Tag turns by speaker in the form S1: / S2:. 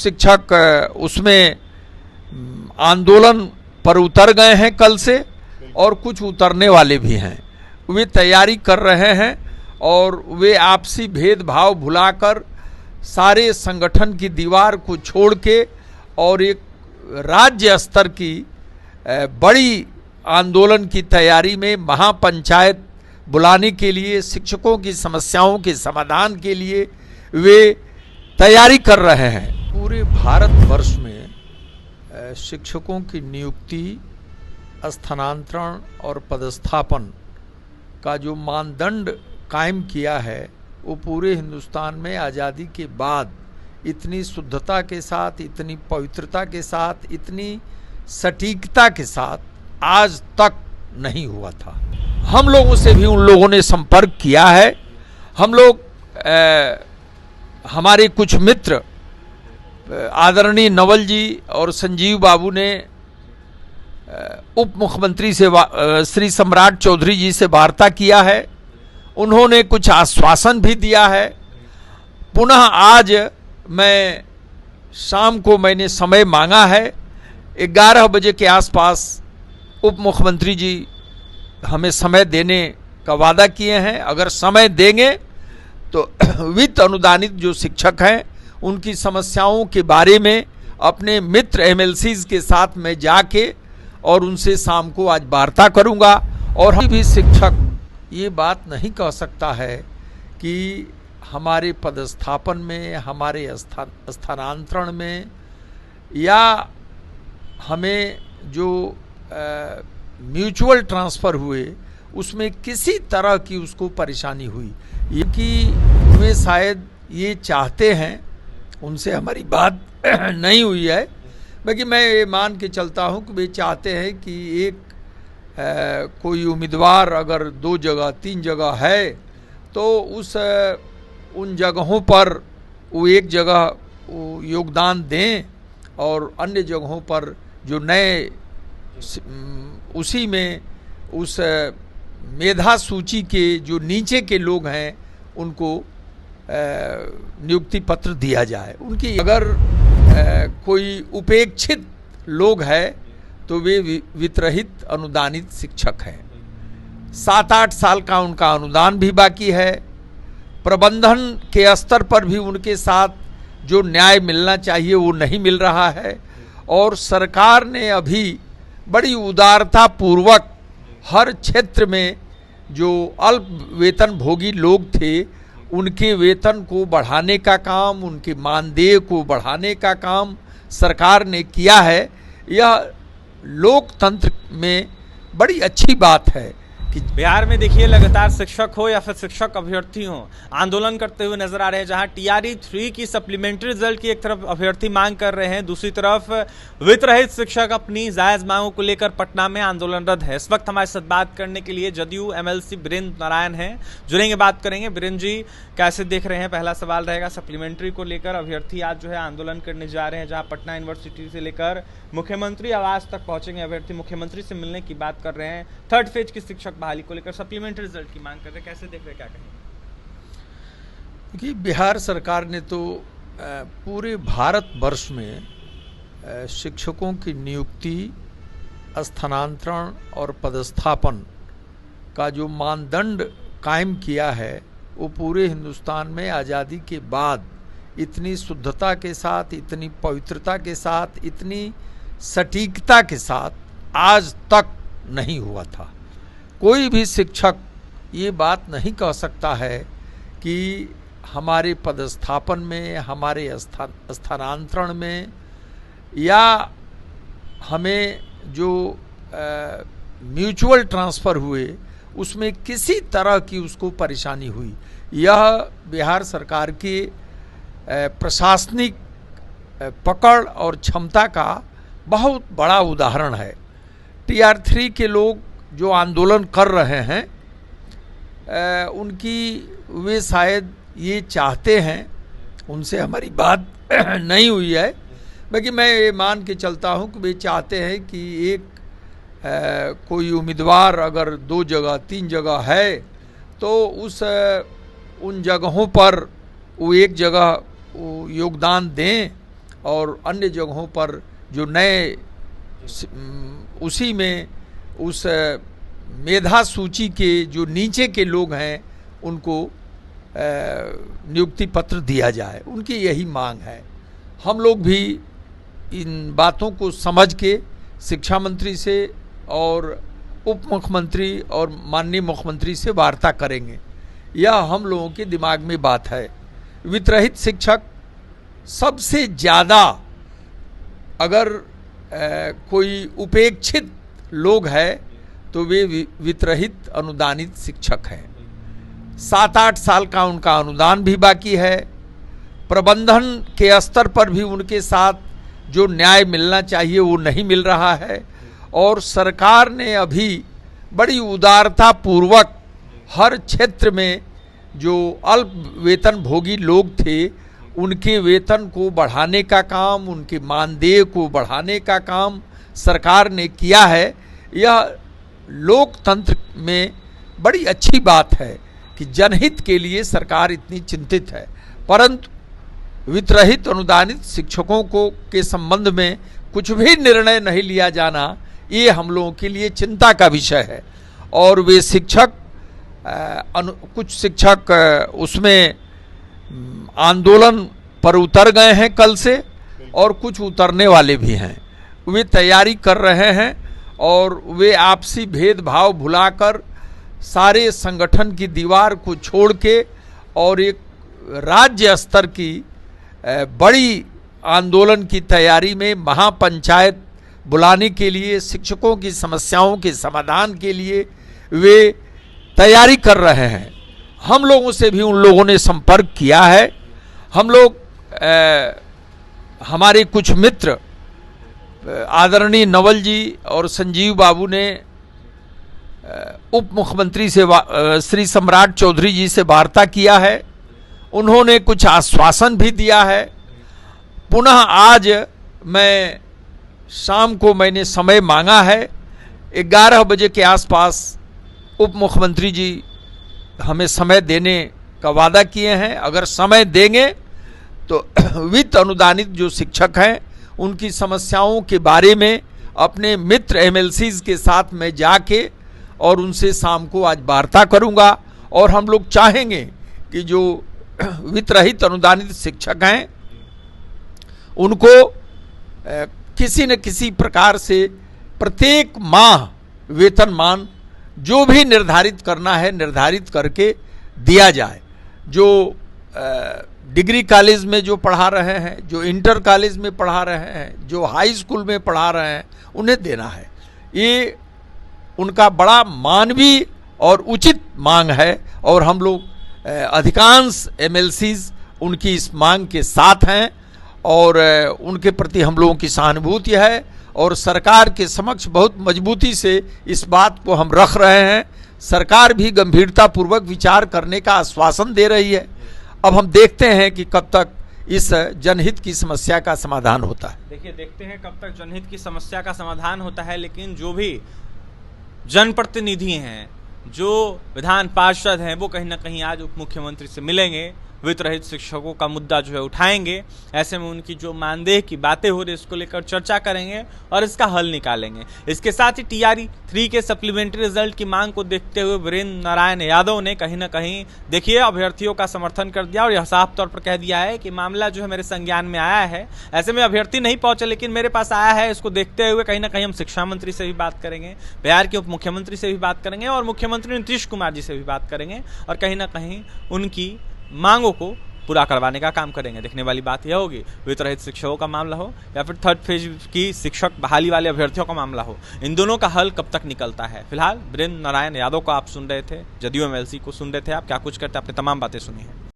S1: शिक्षक उसमें आंदोलन पर उतर गए हैं कल से, और कुछ उतरने वाले भी हैं। वे तैयारी कर रहे हैं और वे आपसी भेदभाव भुलाकर सारे संगठन की दीवार को छोड़ के और एक राज्य स्तर की बड़ी आंदोलन की तैयारी में महापंचायत बुलाने के लिए, शिक्षकों की समस्याओं के समाधान के लिए वे तैयारी कर रहे हैं। पूरे भारतवर्ष में शिक्षकों की नियुक्ति, स्थानांतरण और पदस्थापन का जो मानदंड कायम किया है वो पूरे हिंदुस्तान में आज़ादी के बाद इतनी शुद्धता के साथ, इतनी पवित्रता के साथ, इतनी सटीकता के साथ आज तक नहीं हुआ था। हम लोगों से भी उन लोगों ने संपर्क किया है। हम लोग हमारे कुछ मित्र आदरणीय नवल जी और संजीव बाबू ने उप मुख्यमंत्री से श्री सम्राट चौधरी जी से वार्ता किया है। उन्होंने कुछ आश्वासन भी दिया है। पुनः आज मैं शाम को मैंने समय मांगा है, 11 बजे के आसपास उप मुख्यमंत्री जी हमें समय देने का वादा किए हैं। अगर समय देंगे तो वित्त अनुदानित जो शिक्षक हैं उनकी समस्याओं के बारे में अपने मित्र एमएलसीज के साथ मैं जाके और उनसे शाम को आज वार्ता करूंगा। और हम भी शिक्षक ये बात नहीं कह सकता है कि हमारे पदस्थापन में, हमारे स्थानांतरण में या हमें जो म्यूचुअल ट्रांसफ़र हुए उसमें किसी तरह की उसको परेशानी हुई, ये कि वे शायद ये चाहते हैं, उनसे हमारी बात नहीं हुई है, बाकी मैं ये मान के चलता हूँ कि वे चाहते हैं कि एक कोई उम्मीदवार अगर 2 जगह 3 जगह है तो उन जगहों पर वो एक जगह वो योगदान दें और अन्य जगहों पर जो नए उसी में उस मेधा सूची के जो नीचे के लोग हैं उनको नियुक्ति पत्र दिया जाए। उनकी अगर कोई उपेक्षित लोग है तो वे वित्तरहित अनुदानित शिक्षक हैं। 7-8 साल का उनका अनुदान भी बाकी है। प्रबंधन के स्तर पर भी उनके साथ जो न्याय मिलना चाहिए वो नहीं मिल रहा है। और सरकार ने अभी बड़ी उदारता पूर्वक हर क्षेत्र में जो अल्प वेतन भोगी लोग थे उनके वेतन को बढ़ाने का काम, उनके मानदेय को बढ़ाने का काम सरकार ने किया है। यह लोकतंत्र में बड़ी अच्छी बात है कि
S2: बिहार में देखिए लगातार शिक्षक हो या फिर शिक्षक अभ्यर्थी हो आंदोलन करते हुए नजर आ रहे हैं। जहां TRE 3 की सप्लीमेंट्री रिजल्ट की एक तरफ अभ्यर्थी मांग कर रहे हैं, दूसरी तरफ वित्त रहित शिक्षक अपनी जायज मांगों को लेकर पटना में आंदोलनरत है। इस वक्त हमारे साथ बात करने के लिए जदयू MLC बीरेंद्र नारायण हैं, जुड़ेंगे, बात करेंगे। बीरेंद्र जी, कैसे देख रहे हैं? पहला सवाल रहेगा सप्लीमेंट्री को लेकर। अभ्यर्थी आज जो है आंदोलन करने जा रहे हैं, जहाँ पटना यूनिवर्सिटी से लेकर मुख्यमंत्री आवास तक पहुंचेंगे। अभ्यर्थी मुख्यमंत्री से मिलने की बात कर रहे हैं। 3rd फेज की शिक्षक बहाली को लेकर सप्लीमेंट्री रिजल्ट की मांग कर रहे हैं, कैसे देख रहे हैं, क्या कहेंगे?
S1: देखिए, बिहार सरकार ने तो पूरे भारतवर्ष में शिक्षकों की नियुक्ति, स्थानांतरण और पदस्थापन का जो मानदंड कायम किया है वो पूरे हिंदुस्तान में आज़ादी के बाद इतनी शुद्धता के साथ, इतनी पवित्रता के साथ, इतनी सटीकता के साथ आज तक नहीं हुआ था। कोई भी शिक्षक ये बात नहीं कह सकता है कि हमारे पदस्थापन में, हमारे स्थानांतरण में या हमें जो म्यूचुअल ट्रांसफ़र हुए उसमें किसी तरह की उसको परेशानी हुई। यह बिहार सरकार की प्रशासनिक पकड़ और क्षमता का बहुत बड़ा उदाहरण है। TR 3 के लोग जो आंदोलन कर रहे हैं उनकी वे शायद ये चाहते हैं, उनसे हमारी बात नहीं हुई है, बाकी मैं ये मान के चलता हूँ कि वे चाहते हैं कि एक कोई उम्मीदवार अगर 2 जगह 3 जगह है तो उन जगहों पर वो एक जगह वो योगदान दें और अन्य जगहों पर जो नए उसी में उस मेधा सूची के जो नीचे के लोग हैं उनको नियुक्ति पत्र दिया जाए, उनकी यही मांग है। हम लोग भी इन बातों को समझ के शिक्षा मंत्री से और उप मुख्यमंत्री और माननीय मुख्यमंत्री से वार्ता करेंगे। यह हम लोगों के दिमाग में बात है। वित्तरहित शिक्षक सबसे ज़्यादा अगर कोई उपेक्षित लोग है तो वे वित्तरहित अनुदानित शिक्षक हैं। 7-8 साल का उनका अनुदान भी बाकी है। प्रबंधन के स्तर पर भी उनके साथ जो न्याय मिलना चाहिए वो नहीं मिल रहा है। और सरकार ने अभी बड़ी उदारता पूर्वक हर क्षेत्र में जो अल्प वेतन भोगी लोग थे उनके वेतन को बढ़ाने का काम, उनके मानदेय को बढ़ाने का काम सरकार ने किया है। यह लोकतंत्र में बड़ी अच्छी बात है कि जनहित के लिए सरकार इतनी चिंतित है। परंतु वित्तरहित अनुदानित शिक्षकों को के संबंध में कुछ भी निर्णय नहीं लिया जाना, ये हम लोगों के लिए चिंता का विषय है। और वे शिक्षक कुछ शिक्षक उसमें आंदोलन पर उतर गए हैं कल से, और कुछ उतरने वाले भी हैं। वे तैयारी कर रहे हैं और वे आपसी भेदभाव भुलाकर सारे संगठन की दीवार को छोड़ के और एक राज्य स्तर की बड़ी आंदोलन की तैयारी में महापंचायत बुलाने के लिए, शिक्षकों की समस्याओं के समाधान के लिए वे तैयारी कर रहे हैं। हम लोगों से भी उन लोगों ने संपर्क किया है। हम लोग हमारे कुछ मित्र आदरणीय नवल जी और संजीव बाबू ने उप मुख्यमंत्री से श्री सम्राट चौधरी जी से वार्ता किया है। उन्होंने कुछ आश्वासन भी दिया है। पुनः आज मैं शाम को मैंने समय मांगा है। 11 बजे के आसपास उप मुख्यमंत्री जी हमें समय देने का वादा किए हैं। अगर समय देंगे तो वित्त अनुदानित जो शिक्षक हैं उनकी समस्याओं के बारे में अपने मित्र एमएलसीज के साथ मैं जाके और उनसे शाम को आज वार्ता करूंगा। और हम लोग चाहेंगे कि जो वित्तरहित अनुदानित शिक्षक हैं उनको किसी न किसी प्रकार से प्रत्येक माह वेतनमान जो भी निर्धारित करना है निर्धारित करके दिया जाए। जो डिग्री कॉलेज में जो पढ़ा रहे हैं, जो इंटर कॉलेज में पढ़ा रहे हैं, जो हाई स्कूल में पढ़ा रहे हैं, उन्हें देना है। ये उनका बड़ा मानवीय और उचित मांग है और हम लोग अधिकांश एमएलसीज उनकी इस मांग के साथ हैं और उनके प्रति हम लोगों की सहानुभूति है। और सरकार के समक्ष बहुत मजबूती से इस बात को हम रख रहे हैं। सरकार भी गंभीरतापूर्वक विचार करने का आश्वासन दे रही है। अब हम देखते हैं कि कब तक इस जनहित की समस्या का समाधान होता है।
S2: देखिए, देखते हैं कब तक जनहित की समस्या का समाधान होता है। लेकिन जो भी जनप्रतिनिधि हैं, जो विधान पार्षद हैं, वो कहीं ना कहीं आज उप मुख्यमंत्री से मिलेंगे, वित्तरहित शिक्षकों का मुद्दा जो है उठाएंगे। ऐसे में उनकी जो मानदेय की बातें हो रही इसको लेकर चर्चा करेंगे और इसका हल निकालेंगे। इसके साथ ही टीआरई 3 के सप्लीमेंट्री रिजल्ट की मांग को देखते हुए वीरेंद्र नारायण यादव ने कहीं ना कहीं देखिए अभ्यर्थियों का समर्थन कर दिया और यह साफ तौर पर कह दिया है कि मामला जो है मेरे संज्ञान में आया है। ऐसे में अभ्यर्थी नहीं पहुंचे लेकिन मेरे पास आया है। इसको देखते हुए कहीं ना कहीं हम शिक्षा मंत्री से भी बात करेंगे, बिहार के उप मुख्यमंत्री से भी बात करेंगे और मुख्यमंत्री नीतीश कुमार जी से भी बात करेंगे और कहीं ना कहीं उनकी मांगों को पूरा करवाने का काम करेंगे। देखने वाली बात यह होगी वित्तरहित शिक्षकों का मामला हो या फिर 3rd फेज की शिक्षक बहाली वाले अभ्यर्थियों का मामला हो, इन दोनों का हल कब तक निकलता है। फिलहाल वीरेंद्र नारायण यादव को आप सुन रहे थे, जदयू एमएलसी को सुन रहे थे। आप क्या कुछ करते, अपनी तमाम बातें सुनी है।